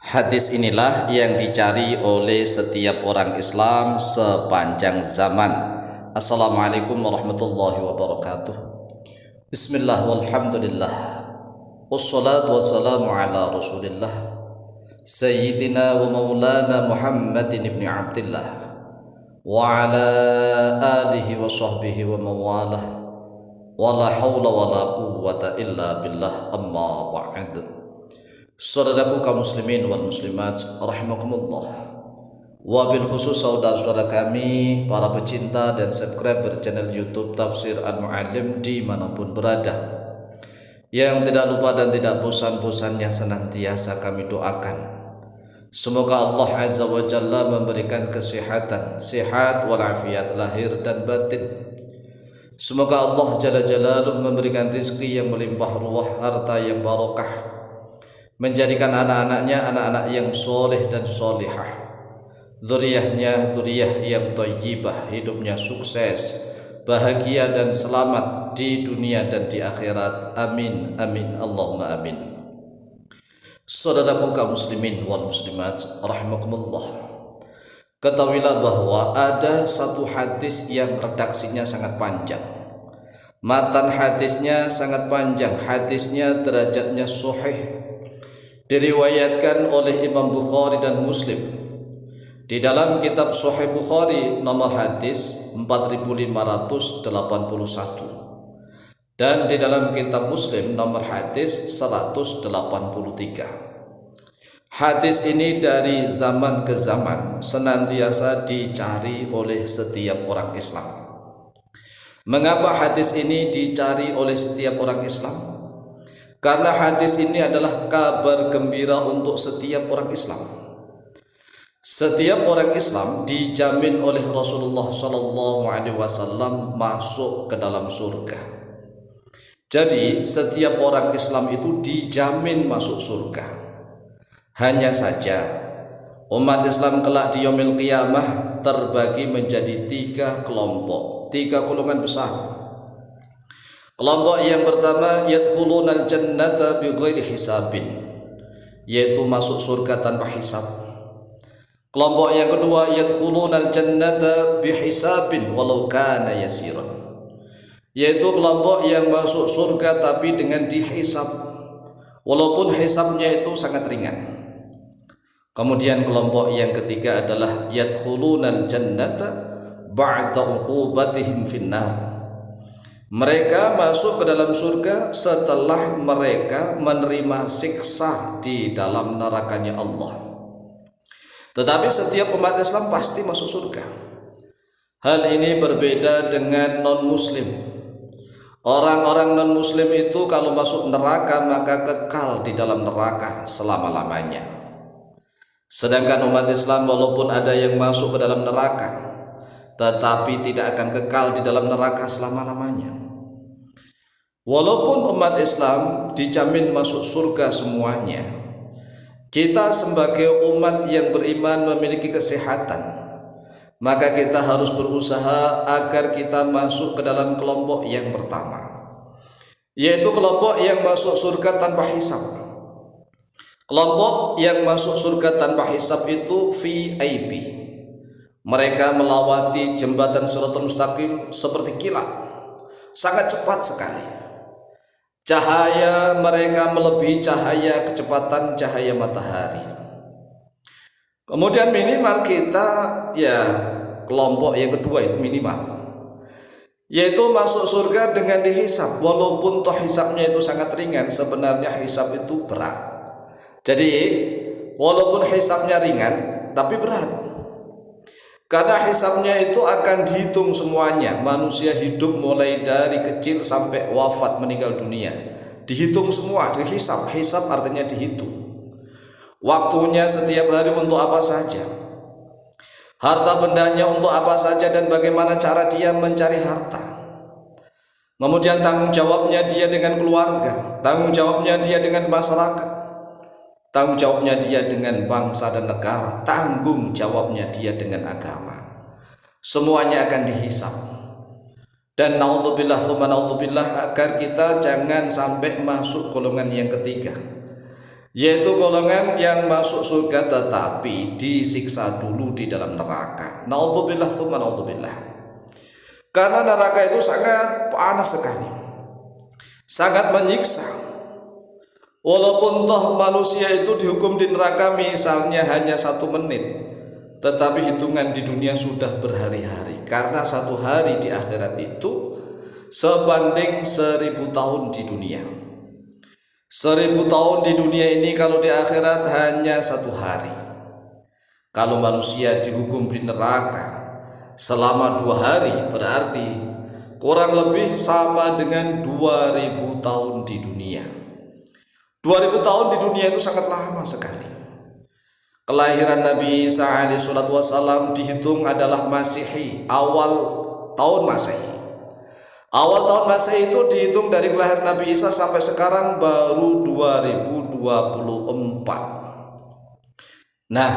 Hadis inilah yang dicari oleh setiap orang Islam sepanjang zaman. Assalamualaikum warahmatullahi wabarakatuh. Bismillah walhamdulillah, wassalatu wassalamu ala rasulillah Sayyidina wa maulana Muhammadin ibn Abdillah wa ala alihi wa sahbihi wa mawalah, wa la hawla wa la quwwata illa billah, amma ba'd. Saudaraku kaum muslimin wal muslimat rahimakumullah, wabil khusus saudara-saudara kami para pecinta dan subscriber channel YouTube Tafsir Al-Mu'allim dimanapun berada, yang tidak lupa dan tidak bosan-bosannya senantiasa kami doakan semoga Allah Azza wa Jalla memberikan kesehatan, sehat walafiat lahir dan batin. Semoga Allah Jalla Jalaluh memberikan rizki yang melimpah ruah, harta yang barokah, menjadikan anak-anaknya anak-anak yang soleh dan solihah, dzurriyyahnya dzurriyyah yang thayyibah, hidupnya sukses, bahagia dan selamat di dunia dan di akhirat. Amin amin Allahumma amin. Saudaraku kaum muslimin wal muslimat rahimakumullah, ketahuilah bahwa ada satu hadis yang redaksinya sangat panjang, matan hadisnya sangat panjang, hadisnya derajatnya sahih, diriwayatkan oleh Imam Bukhari dan Muslim di dalam kitab Sahih Bukhari nomor hadis 4581 dan di dalam kitab Muslim nomor hadis 183. Hadis ini dari zaman ke zaman senantiasa dicari oleh setiap orang Islam. Mengapa hadis ini dicari oleh setiap orang Islam? Karena hadis ini adalah kabar gembira untuk setiap orang Islam. Setiap orang Islam dijamin oleh Rasulullah SAW masuk ke dalam surga. Jadi setiap orang Islam itu dijamin masuk surga. Hanya saja umat Islam kelak di yaumil qiyamah terbagi menjadi 3 kelompok, 3 golongan besar. Kelompok yang pertama yadkhulunal jannata bighairi hisabin, yaitu masuk surga tanpa hisab. Kelompok yang kedua yadkhulunal jannata bihisabin walau kana yasiran, yaitu kelompok yang masuk surga tapi dengan dihisab, walaupun hisabnya itu sangat ringan. Kemudian kelompok yang ketiga adalah yadkhulunal jannata ba'da uqubatihim finnar, mereka masuk ke dalam surga setelah mereka menerima siksa di dalam nerakanya Allah. Tetapi setiap umat Islam pasti masuk surga. Hal ini berbeda dengan non-muslim. Orang-orang non-muslim itu kalau masuk neraka maka kekal di dalam neraka selama-lamanya. Sedangkan umat Islam walaupun ada yang masuk ke dalam neraka, tetapi tidak akan kekal di dalam neraka selama-lamanya. Walaupun umat Islam dijamin masuk surga semuanya, kita sebagai umat yang beriman memiliki kesehatan, maka kita harus berusaha agar kita masuk ke dalam kelompok yang pertama, yaitu kelompok yang masuk surga tanpa hisab. Kelompok yang masuk surga tanpa hisab itu VIP. Mereka melewati jembatan Shiratal Mustaqim seperti kilat, sangat cepat sekali. Cahaya mereka melebihi cahaya kecepatan cahaya matahari. Kemudian minimal kita kelompok yang kedua itu minimal, yaitu masuk surga dengan dihisab. Walaupun toh hisabnya itu sangat ringan, sebenarnya hisab itu berat. Jadi walaupun hisabnya ringan tapi berat, karena hisabnya itu akan dihitung semuanya. Manusia hidup mulai dari kecil sampai wafat meninggal dunia, dihitung semua, dihisab. Hisab artinya dihitung. Waktunya setiap hari untuk apa saja, harta bendanya untuk apa saja, dan bagaimana cara dia mencari harta. Kemudian tanggung jawabnya dia dengan keluarga, tanggung jawabnya dia dengan masyarakat, tanggung jawabnya dia dengan bangsa dan negara, tanggung jawabnya dia dengan agama. Semuanya akan dihisab. Dan naudzubillah tsumma naudzubillah, agar kita jangan sampai masuk golongan yang ketiga, yaitu golongan yang masuk surga tetapi disiksa dulu di dalam neraka. Naudzubillah tsumma naudzubillah. Karena neraka itu sangat panas sekali, sangat menyiksa. Walaupun toh manusia itu dihukum di neraka misalnya hanya 1 menit, tetapi hitungan di dunia sudah berhari-hari. Karena 1 hari di akhirat itu sebanding 1000 tahun di dunia. 1000 tahun di dunia ini kalau di akhirat hanya 1 hari. Kalau manusia dihukum di neraka selama 2 hari, berarti kurang lebih sama dengan 2000 tahun di dunia. 2000 tahun di dunia itu sangat lama sekali. Kelahiran Nabi Isa alaihi salatu wassalam dihitung adalah Masehi, awal tahun Masehi. Awal tahun Masehi itu dihitung dari kelahiran Nabi Isa sampai sekarang baru 2024. Nah,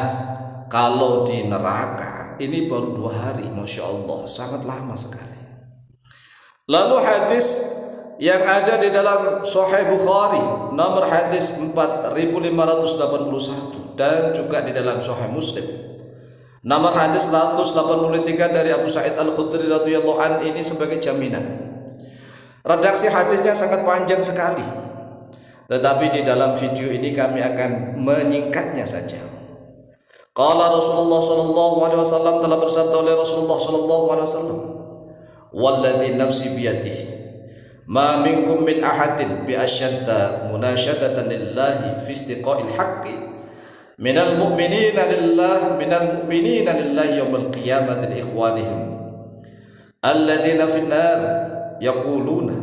kalau di neraka ini baru 2 hari, Masya Allah, sangat lama sekali. Lalu hadis yang ada di dalam Sahih Bukhari nomor hadis 4581 dan juga di dalam Sahih Muslim nomor hadis 183 dari Abu Sa'id Al-Khudri radhiyallahu an, ini sebagai jaminan. Redaksi hadisnya sangat panjang sekali, tetapi di dalam video ini kami akan menyingkatnya saja. Qala Rasulullah sallallahu alaihi wasallam, telah bersabda oleh Rasulullah sallallahu alaihi wasallam, "Walladzi nafsi biyadihi, ma minkum min ahadin bi asyadda munasyadatan lillahi fi istiqa'il haqqi minal mu'minina lillahi yaumil qiyamati li ikhwanihim alladzina fin nar yaquluna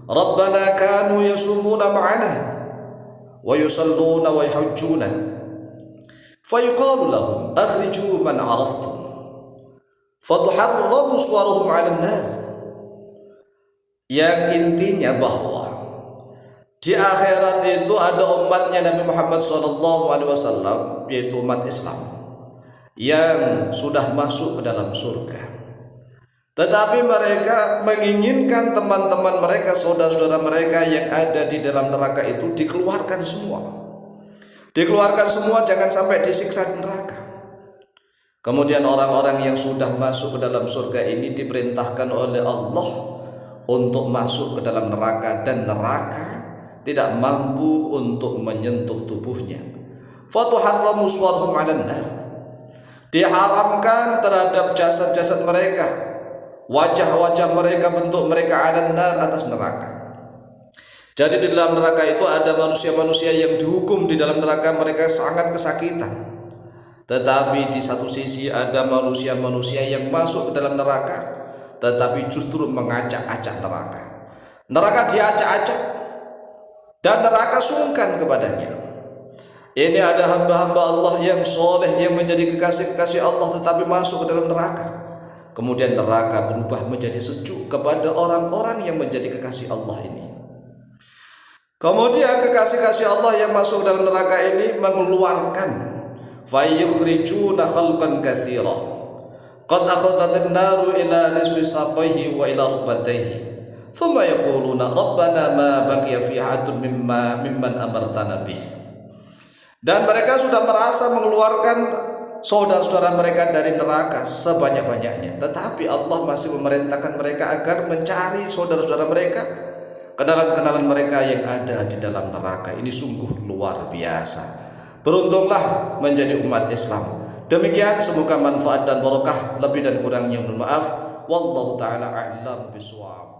rabbana kanu yasumuna ma'ana wa yusalluna wa yahujjuna fayuqalu lahum akhriju man araftum fatuharramu suwaruhum 'alan nar." Yang intinya bahwa di akhirat itu ada umatnya Nabi Muhammad SAW, yaitu umat Islam yang sudah masuk ke dalam surga, tetapi mereka menginginkan teman-teman mereka, saudara-saudara mereka yang ada di dalam neraka itu dikeluarkan semua. Dikeluarkan semua, jangan sampai disiksa di neraka. Kemudian orang-orang yang sudah masuk ke dalam surga ini diperintahkan oleh Allah untuk masuk ke dalam neraka, dan neraka tidak mampu untuk menyentuh tubuhnya. Fatuharramu suwarhum 'alan nar. Diharamkan terhadap jasad-jasad mereka, wajah-wajah mereka, bentuk mereka 'alan nar, atas neraka. Jadi di dalam neraka itu ada manusia-manusia yang dihukum di dalam neraka, mereka sangat kesakitan. Tetapi di satu sisi ada manusia-manusia yang masuk ke dalam neraka tetapi justru mengacak-acak neraka. Neraka diacak-acak dan neraka sungkan kepadanya. Ini ada hamba-hamba Allah yang soleh, yang menjadi kekasih-kekasih Allah, tetapi masuk ke dalam neraka. Kemudian neraka berubah menjadi sejuk kepada orang-orang yang menjadi kekasih Allah ini. Kemudian kekasih-kasih Allah yang masuk ke dalam neraka ini mengeluarkan fayyukhrijuna khalqan katsira qad akhadhat an-naru ila nisfi saqaihi wa ila rukbatayhi thumma yaquluna rabbana ma baqiya fi ahadun mimman amartana bih. Dan mereka sudah merasa mengeluarkan saudara-saudara mereka dari neraka sebanyak-banyaknya, tetapi Allah masih memerintahkan mereka agar mencari saudara-saudara mereka, kenalan-kenalan mereka yang ada di dalam neraka. Ini sungguh luar biasa. Beruntunglah menjadi umat Islam. Demikian, semoga manfaat dan barokah. Lebih dan kurangnya mohon maaf. Wallahu taala a'lam bishawab.